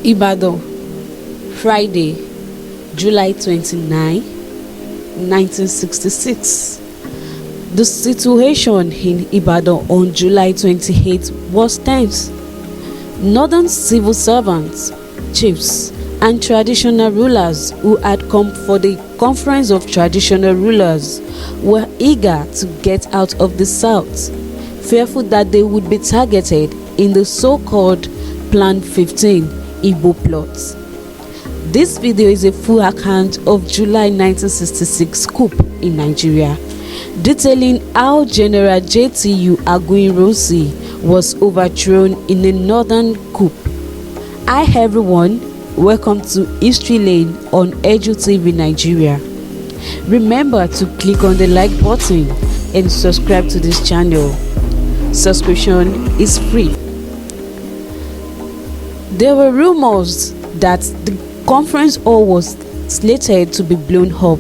Ibadan, Friday, July 29, 1966. The situation in Ibadan on July 28 was tense. Northern civil servants, chiefs, and traditional rulers who had come for the Conference of Traditional Rulers were eager to get out of the south, fearful that they would be targeted in the so-called Plan 15 Igbo plot. This video is a full account of July 1966 coup in Nigeria, detailing how General Yakubu was overthrown in a northern coup. Hi everyone, welcome to History Lane on Edu TV Nigeria. Remember to click on the like button and subscribe to this channel. Subscription is free. There were rumors that the conference hall was slated to be blown up.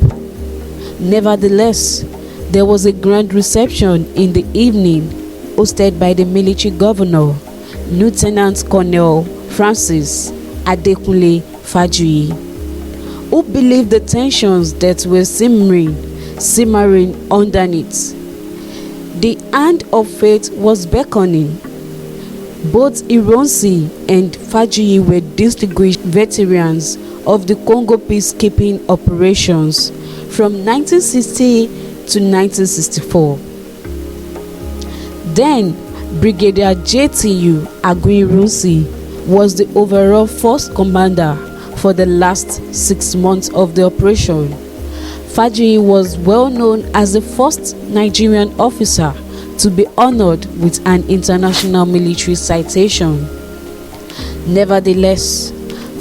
Nevertheless, there was a grand reception in the evening hosted by the military governor, Lieutenant Colonel Francis Adekunle Fajuyi, who believed the tensions that were simmering underneath. The hand of fate was beckoning. Both Ironsi and Fajuyi were distinguished veterans of the Congo peacekeeping operations from 1960 to 1964. Then, Brigadier JTU Aguirre was the overall force commander for the last 6 months of the operation. Fajuyi was well known as the first Nigerian officer to be honored with an international military citation. Nevertheless,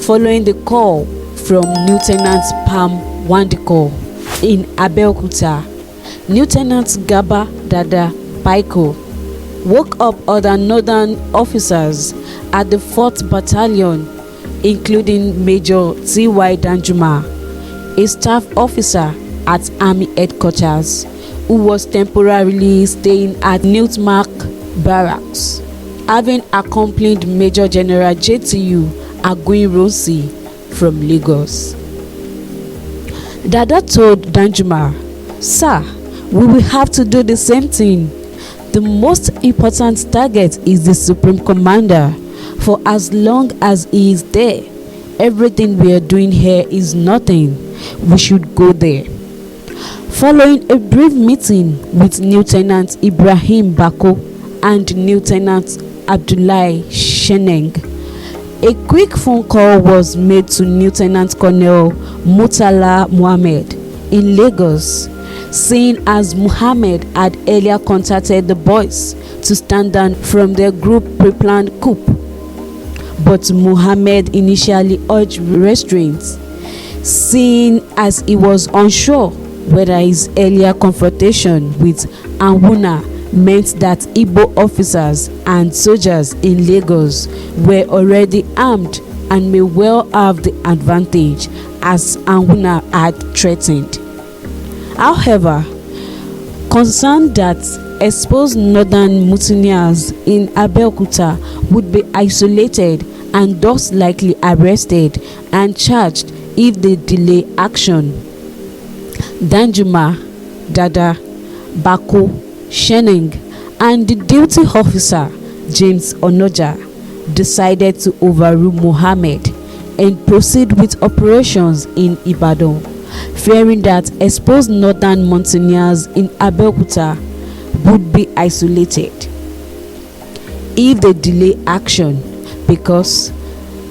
following the call from Lieutenant Pam Wandiko in Abeokuta, Lieutenant Gaba Dada Paiko woke up other northern officers at the 4th Battalion, including Major T.Y. Danjuma, a staff officer at Army Headquarters, who was temporarily staying at Newtmark Barracks, having accompanied Major General JTU Aguirre from Lagos. Dada told Danjuma, "Sir, we will have to do the same thing. The most important target is the Supreme Commander. For as long as he is there, everything we are doing here is nothing. We should go there." Following a brief meeting with Lieutenant Ibrahim Bako and Lieutenant Abdullahi Sheneng, a quick phone call was made to Lieutenant Colonel Murtala Muhammad in Lagos, seeing as Muhammad had earlier contacted the boys to stand down from their group pre-planned coup. But Muhammad initially urged restraint, seeing as he was unsure whether his earlier confrontation with Anwuna meant that Igbo officers and soldiers in Lagos were already armed and may well have the advantage as Anwuna had threatened. However, concerned that exposed northern mutineers in Abeokuta would be isolated and thus likely arrested and charged if they delay action, Danjuma, Dada, Bako, Sheneng, and the duty officer James Onoja decided to overrule Muhammad and proceed with operations in Ibadan, fearing that exposed northern mountaineers in Abeokuta would be isolated if they delay action, because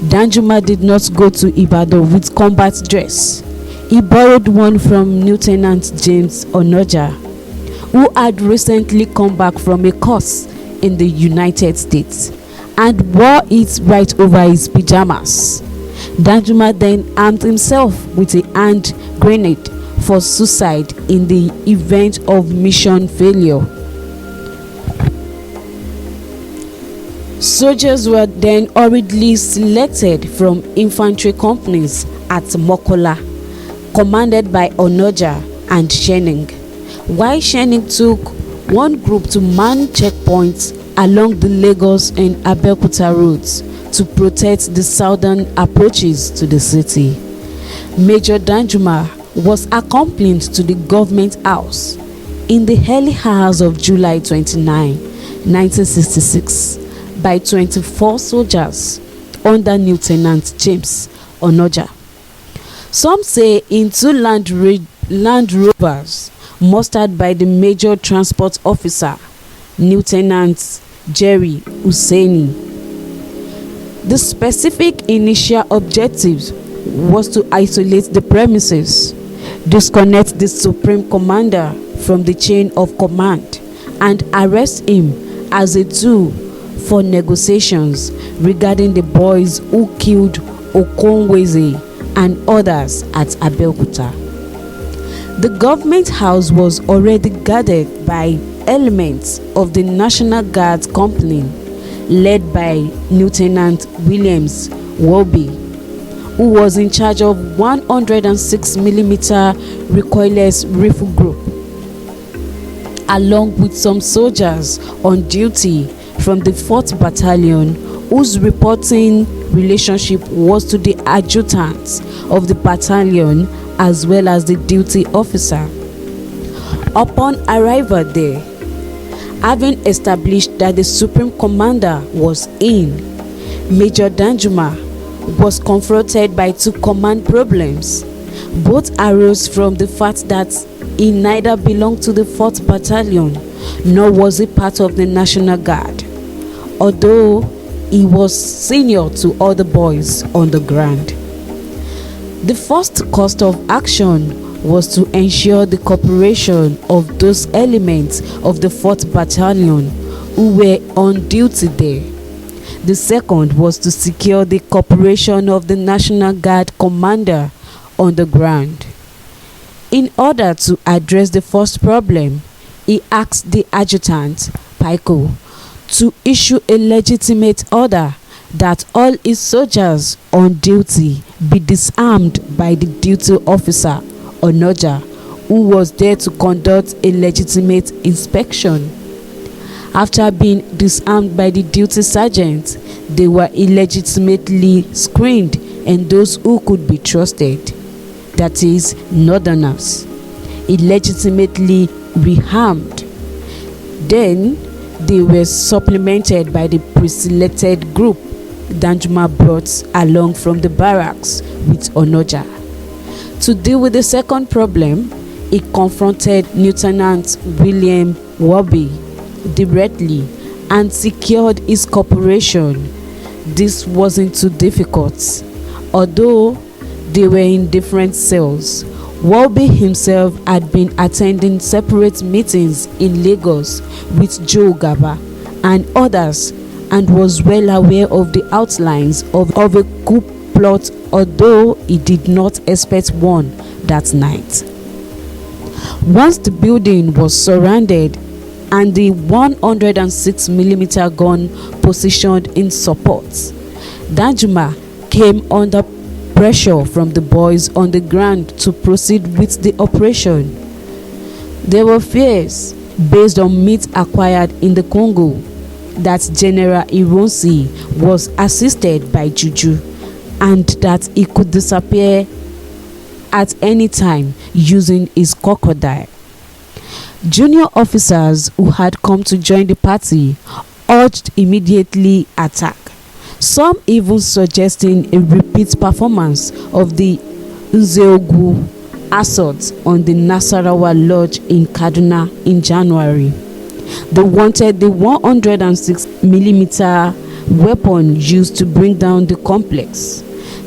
Danjuma did not go to Ibadan with combat dress. He borrowed one from Lieutenant James Onoja, who had recently come back from a course in the United States, and wore it right over his pajamas. Danjuma then armed himself with a hand grenade for suicide in the event of mission failure. Soldiers were then hurriedly selected from infantry companies at Mokola, commanded by Onoja and Sheneng, while Sheneng took one group to man checkpoints along the Lagos and Abeokuta roads to protect the southern approaches to the city. Major Danjuma was accompanied to the government house in the early hours of July 29, 1966 by 24 soldiers under Lieutenant James Onoja. Some say in two Land Rovers mustered by the major transport officer, Lieutenant Jerry Hussaini. The specific initial objective was to isolate the premises, disconnect the Supreme Commander from the chain of command, and arrest him as a tool for negotiations regarding the boys who killed Okonweze and others at Abeokuta. The government house was already guarded by elements of the National Guard Company led by Lieutenant Williams Wolby, who was in charge of 106mm recoilless rifle group, along with some soldiers on duty from the 4th Battalion whose reporting relationship was to the adjutant of the battalion as well as the duty officer. Upon arrival there, having established that the Supreme Commander was in, Major Danjuma was confronted by two command problems. Both arose from the fact that he neither belonged to the 4th Battalion nor was he part of the National Guard, although he was senior to other boys on the ground. The first course of action was to ensure the cooperation of those elements of the 4th Battalion who were on duty there. The second was to secure the cooperation of the National Guard commander on the ground. In order to address the first problem, he asked the adjutant, Paiko, to issue a legitimate order that all his soldiers on duty be disarmed by the duty officer, Onoja, who was there to conduct a legitimate inspection. After being disarmed by the duty sergeant, they were illegitimately screened, and those who could be trusted, that is, northerners, illegitimately rearmed. Then they were supplemented by the pre-selected group Danjuma brought along from the barracks with Onoja. To deal with the second problem, he confronted Lieutenant William Wolby directly and secured his cooperation. This wasn't too difficult, although they were in different cells. Wolby himself had been attending separate meetings in Lagos with Joe Gaba and others and was well aware of the outlines of a coup plot, although he did not expect one that night. Once the building was surrounded and the 106mm gun positioned in support, Danjuma came under pressure from the boys on the ground to proceed with the operation. There were fears, based on meat acquired in the Congo, that General Ironsi was assisted by Juju and that he could disappear at any time using his crocodile. Junior officers who had come to join the party urged immediately attack, some even suggesting a repeat performance of the Nzeogu assault on the Nasarawa Lodge in Kaduna in January. They wanted the 106mm weapon used to bring down the complex.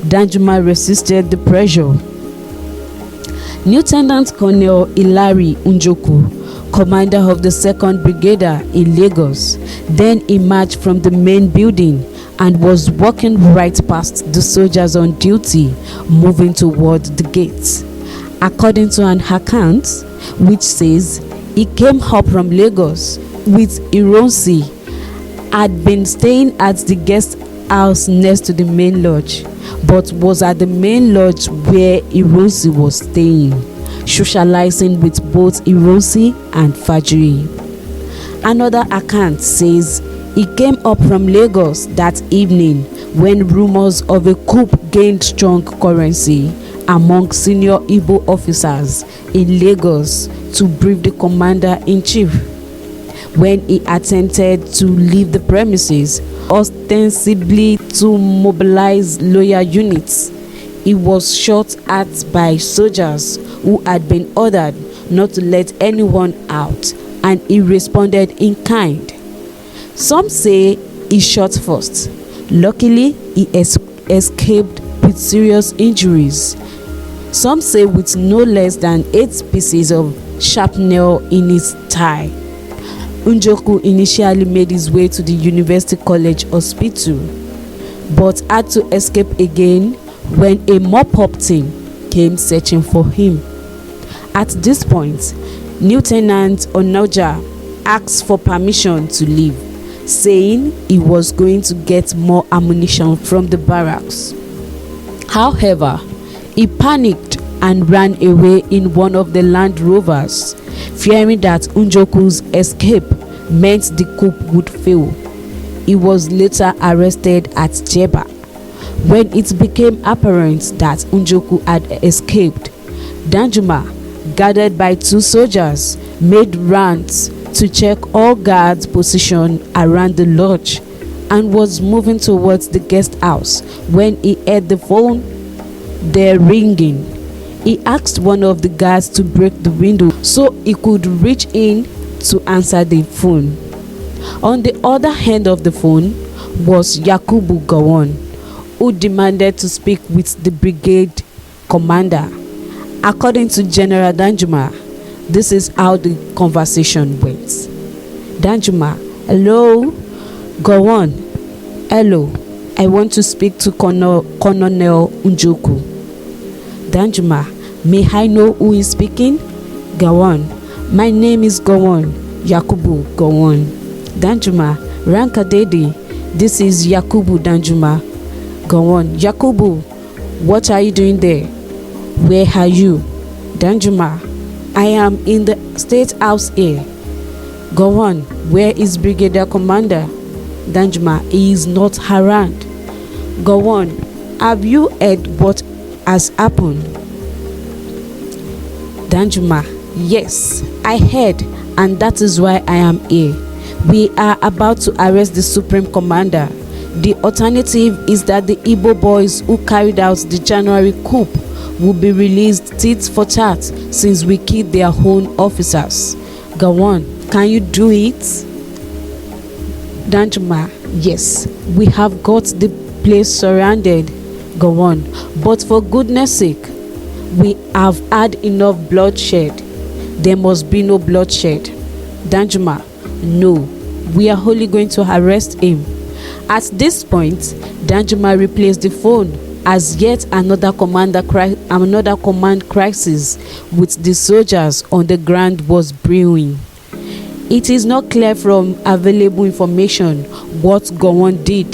Danjuma resisted the pressure. Lieutenant Colonel Hilary Njoku, commander of the 2nd Brigade in Lagos, then emerged from the main building and was walking right past the soldiers on duty, moving toward the gates. According to an account which says he came up from Lagos with Ironsi, had been staying at the guest house next to the main lodge, but was at the main lodge where Ironsi was staying, socializing with both Ironsi and Fajiri. Another account says He came up from Lagos that evening when rumors of a coup gained strong currency among senior Igbo officers in Lagos to brief the commander-in-chief. When he attempted to leave the premises, ostensibly to mobilize loyal units, he was shot at by soldiers who had been ordered not to let anyone out, and he responded in kind. Some say he shot first. Luckily, he escaped with serious injuries. Some say with no less than 8 pieces of shrapnel in his thigh. Njoku initially made his way to the University College Hospital, but had to escape again when a mop-up team came searching for him. At this point, Lieutenant Onoja asked for permission to leave, saying he was going to get more ammunition from the barracks. However, he panicked and ran away in one of the Land Rovers, fearing that Njoku's escape meant the coup would fail. He was later arrested at Jeba. When it became apparent that Njoku had escaped, Danjuma, guarded by 2 soldiers, made rounds to check all guards' position around the lodge and was moving towards the guest house when he heard the phone there ringing. He asked one of the guards to break the window so he could reach in to answer the phone. On the other end of the phone was Yakubu Gowon, who demanded to speak with the brigade commander. According to General Danjuma, this is how the conversation went. Danjuma: hello. Gowon: hello. I want to speak to Colonel Njoku. Danjuma: may I know who is speaking? Gowon: my name is Gowon, Yakubu Gowon. Danjuma: Ranka Dede, this is Yakubu Danjuma. Gowon: Yakubu, what are you doing there? Where are you? Danjuma: I am in the State House here. Gowon: where is Brigadier Commander? Danjuma: he is not around. Gowon: have you heard what has happened? Danjuma: yes, I heard, and that is why I am here. We are about to arrest the Supreme Commander. The alternative is that the Igbo boys who carried out the January coup will be released tit for tat since we killed their own officers. Gowon: can you do it? Danjuma: yes, we have got the place surrounded. Gowon: but for goodness sake, we have had enough bloodshed. There must be no bloodshed. Danjuma: no, we are only going to arrest him. At this point, Danjuma replaced the phone as yet another command crisis with the soldiers on the ground was brewing. It is not clear from available information what Gowon did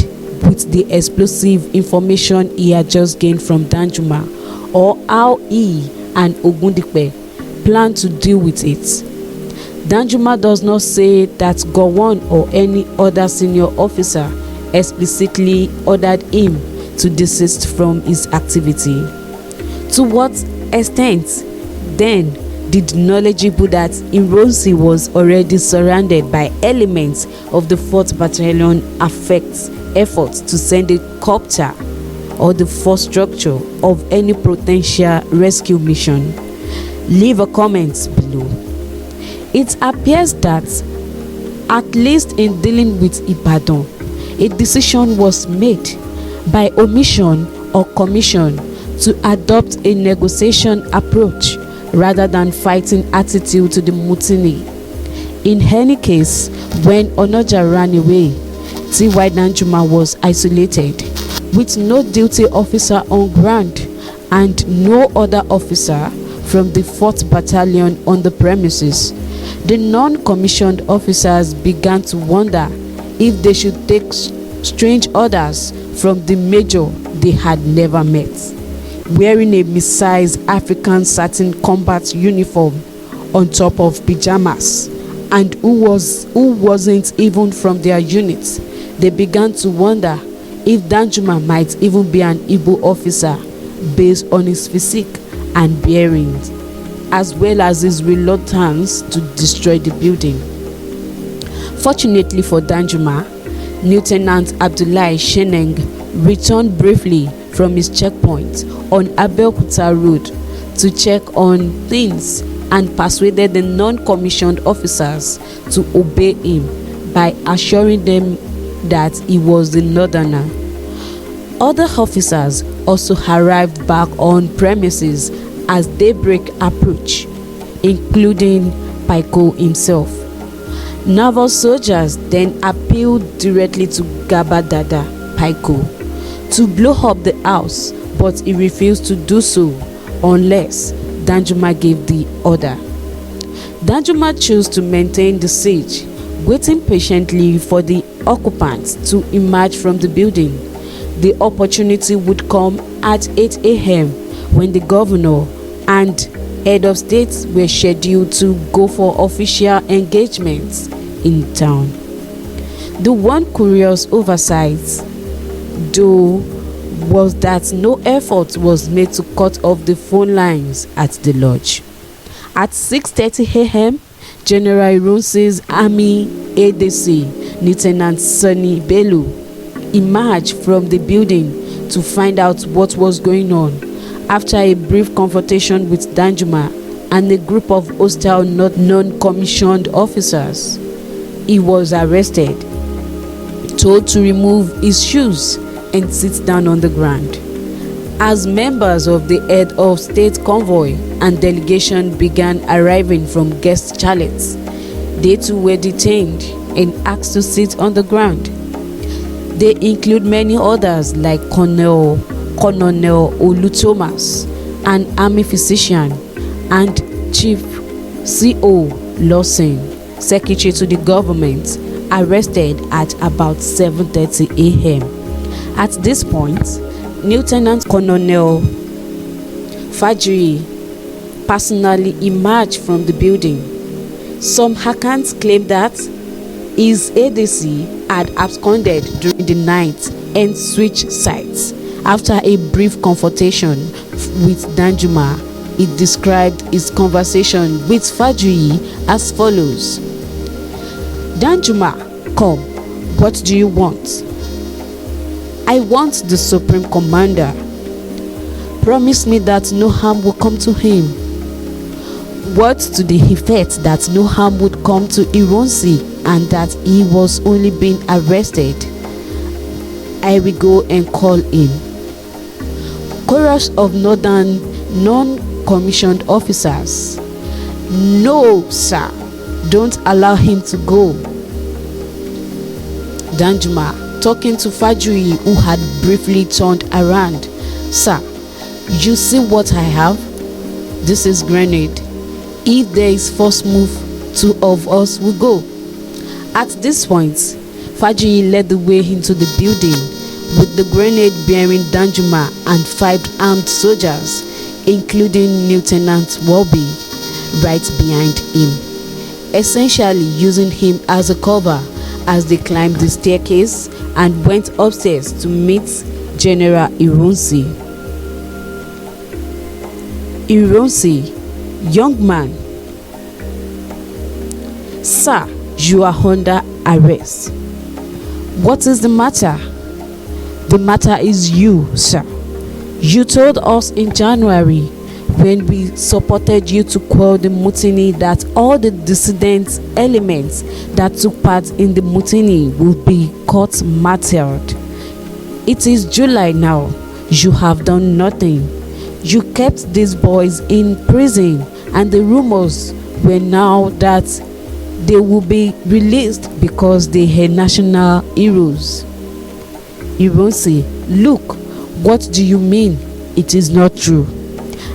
with the explosive information he had just gained from Danjuma, or how he and Ogundipe plan to deal with it. Danjuma does not say that Gowon or any other senior officer explicitly ordered him to desist from his activity. To what extent, then, did knowledgeable that Ironsi was already surrounded by elements of the 4th Battalion affect efforts to send a copter or the force structure of any potential rescue mission? Leave a comment below. It appears that, at least in dealing with Ibadan, a decision was made by omission or commission to adopt a negotiation approach rather than fighting attitude to the mutiny. In any case, when Onoja ran away, T.Y. Danjuma was isolated, with no duty officer on ground and no other officer from the 4th Battalion on the premises. The non-commissioned officers began to wonder if they should take strange orders from the major they had never met, wearing a mid-sized African satin combat uniform on top of pajamas and who wasn't even from their units. They began to wonder if Danjuma might even be an Igbo officer based on his physique and bearings, as well as his reluctance to destroy the building. Fortunately for Danjuma, Lieutenant Abdullahi Sheneng returned briefly from his checkpoint on Abeokuta Road to check on things and persuaded the non-commissioned officers to obey him by assuring them that he was the northerner. Other officers also arrived back on premises as daybreak approached, including Paiko himself. Naval soldiers then appealed directly to Gabadada Paiko to blow up the house, but he refused to do so unless Danjuma gave the order. Danjuma chose to maintain the siege, waiting patiently for the occupants to emerge from the building. The opportunity would come at 8 a.m. when the governor and head of state were scheduled to go for official engagements in town. The one curious oversight, though, was that no effort was made to cut off the phone lines at the lodge. At 6:30 a.m., General Ironsi's Army ADC, Lieutenant Sonny Bello, emerged from the building to find out what was going on. After a brief confrontation with Danjuma and a group of hostile non-commissioned officers, he was arrested, told to remove his shoes and sit down on the ground. As members of the head of state convoy and delegation began arriving from guest chalets, they too were detained and asked to sit on the ground. They include many others like Colonel Olu Thomas, an army physician, and Chief C.O. Lawson, secretary to the government, arrested at about 7:30 a.m. At this point, Lieutenant Colonel Fajri personally emerged from the building. Some accounts claim that his ADC had absconded during the night and switched sides. After a brief confrontation with Danjuma, he described his conversation with Fajri as follows: "Danjuma, come, what do you want?" "I want the Supreme Commander. Promise me that no harm will come to him." Words to the effect that no harm would come to Ironsi and that he was only being arrested. "I will go and call him." Chorus of northern non-commissioned officers: "No, sir, don't allow him to go." Danjuma, talking to Fajri, who had briefly turned around: "Sir, you see what I have? This is grenade. If there is force move, two of us will go." At this point, Fajri led the way into the building with the grenade bearing Danjuma and 5 armed soldiers, including Lieutenant Walby, right behind him, essentially using him as a cover as they climbed the staircase and went upstairs to meet General Ironsi. Ironsi: "Young man." "Sir, you are under arrest." "What is the matter?" "The matter is you, sir. You told us in January, when we supported you to quell the mutiny, that all the dissident elements that took part in the mutiny will be court-martialed. It is July now. You have done nothing. You kept these boys in prison, and the rumors were now that they will be released because they are national heroes." Ironsi: "Look, what do you mean? It is not true."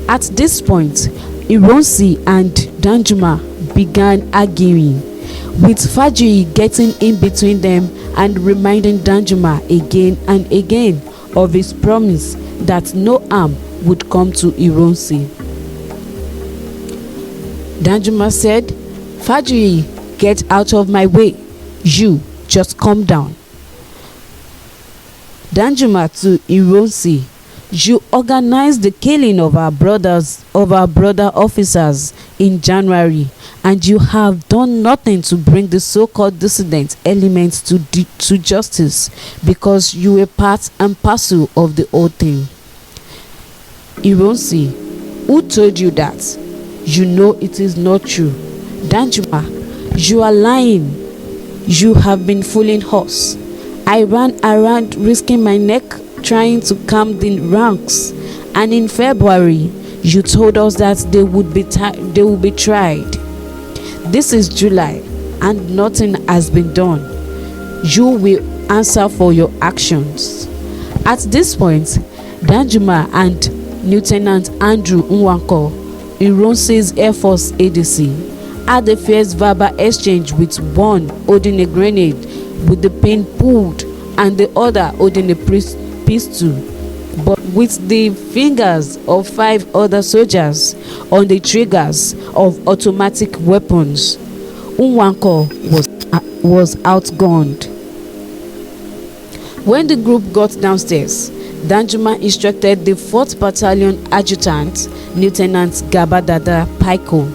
At this point, Ironsi and Danjuma began arguing, with Fajri getting in between them and reminding Danjuma again and again of his promise that no harm would come to Ironsi. Danjuma said, "Fajri, Get out of my way. You, just calm down. Danjuma to Ironsi, you organized the killing of our brother officers in January, and you have done nothing to bring the so-called dissident elements to justice because you were part and parcel of the whole thing. Ironsi, who told you that? You know it is not true. Danjuma, you are lying. You have been fooling us. I ran around risking my neck trying to calm the ranks, and in February you told us that they would be tried. This is July and nothing has been done. You will answer for your actions. At this point, Danjuma and Lieutenant Andrew Nwanko, Ironsi's Air Force ADC, had a fierce verbal exchange, with one holding a grenade with the pin pulled and the other holding a pistol, but with the fingers of 5 other soldiers on the triggers of automatic weapons. Nwanko was outgunned. When the group got downstairs, Danjuma instructed the 4th Battalion Adjutant, Lieutenant Gabadada Paiko,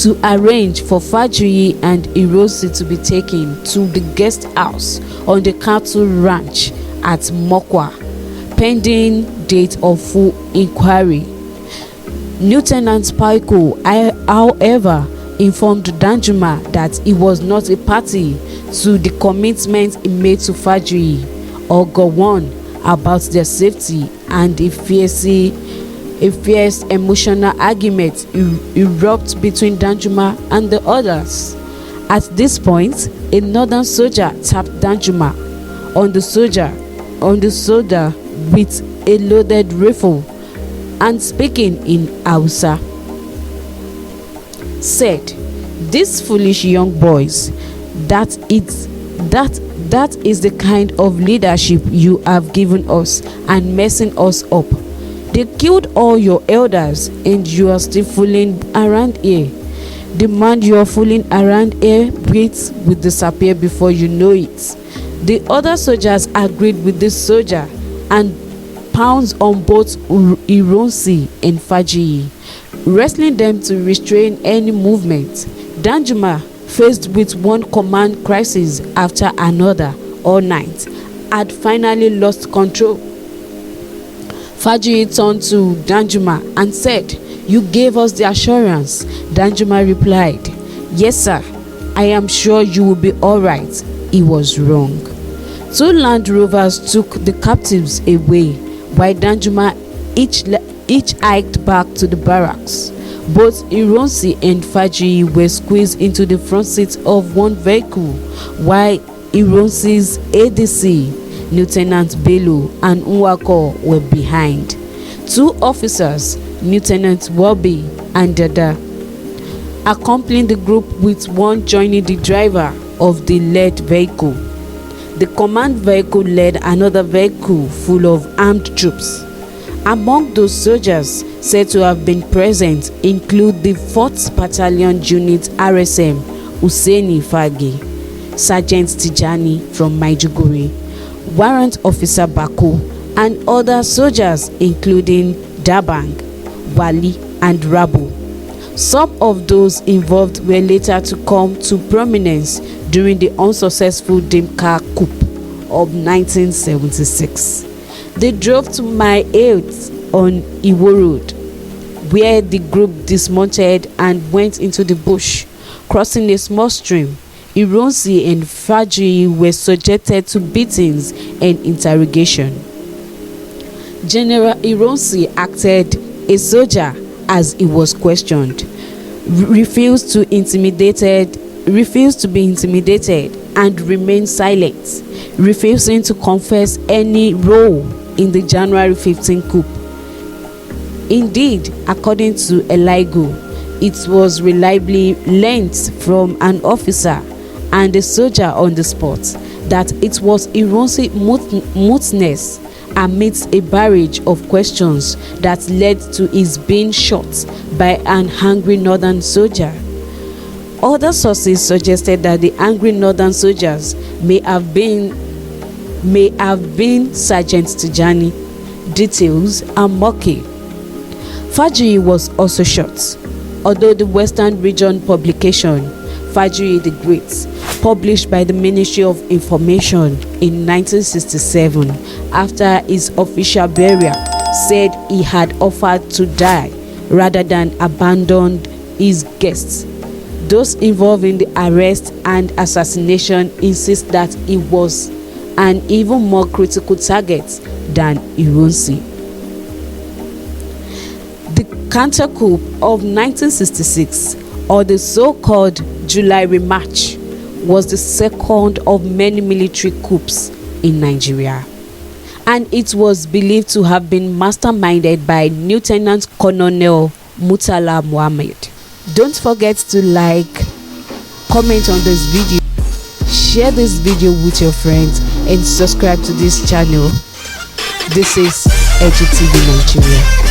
to arrange for Fajuyi and Ironsi to be taken to the guest house on the cattle ranch at Mokwa, pending date of full inquiry. Lieutenant Paiko, however, informed Danjuma that he was not a party to the commitment he made to Fajuyi or Gowon about their safety, and a fierce emotional argument erupted between Danjuma and the others. At this point, a northern soldier tapped Danjuma on the shoulder with a loaded rifle, and speaking in Hausa, said, "These foolish young boys, that is the kind of leadership you have given us and messing us up. They killed all your elders and you are still fooling around here. The man you are fooling around here breathes will disappear before you know it." The other soldiers agreed with this soldier and pounced on both Ironsi and Fajuyi, wrestling them to restrain any movement. Danjuma, faced with one command crisis after another all night, had finally lost control. Fajuyi turned to Danjuma and said, "You gave us the assurance." Danjuma replied, "Yes, sir. I am sure you will be all right." He was wrong. 2 Land Rovers took the captives away, while Danjuma each hiked back to the barracks. Both Ironsi and Fajuyi were squeezed into the front seat of one vehicle, while Ironsi's ADC, Lieutenant Bello, and Nwanko were behind. 2 officers, Lieutenant Wabi and Dada, accompanying the group, with one joining the driver of the led vehicle. The command vehicle led another vehicle full of armed troops. Among those soldiers said to have been present include the 4th Battalion Unit RSM Hussaini Fagi, Sergeant Tijani from Maiduguri, Warrant Officer Bako, and other soldiers including Dabang, Wali, and Rabu. Some of those involved were later to come to prominence during the unsuccessful Dimka coup of 1976. They drove to my aid on Iwo Road, where the group dismounted and went into the bush, crossing a small stream. Ironsi and Fajuyi were subjected to beatings and interrogation. General Ironsi acted a soldier as he was questioned, refused to be intimidated, and remained silent, refusing to confess any role in the January 15 coup. Indeed, according to Eligo, it was reliably learnt from an officer and a soldier on the spot that it was Ironsi muteness amidst a barrage of questions that led to his being shot by an angry northern soldier. Other sources suggested that the angry northern soldiers may have been Sergeant Tijani. Details are murky. Fajri was also shot, although the Western Region publication Fajri the Great, published by the Ministry of Information in 1967 after his official burial, said he had offered to die rather than abandon his guests. Those involved in the arrest and assassination insist that he was an even more critical target than Irunsi. The counter-coup of 1966, or the so-called July Remarch, was the second of many military coups in Nigeria, and it was believed to have been masterminded by Lieutenant Colonel Murtala Muhammad. Don't forget to like, comment on this video, share this video with your friends, and subscribe to this channel. This is EduTV Nigeria.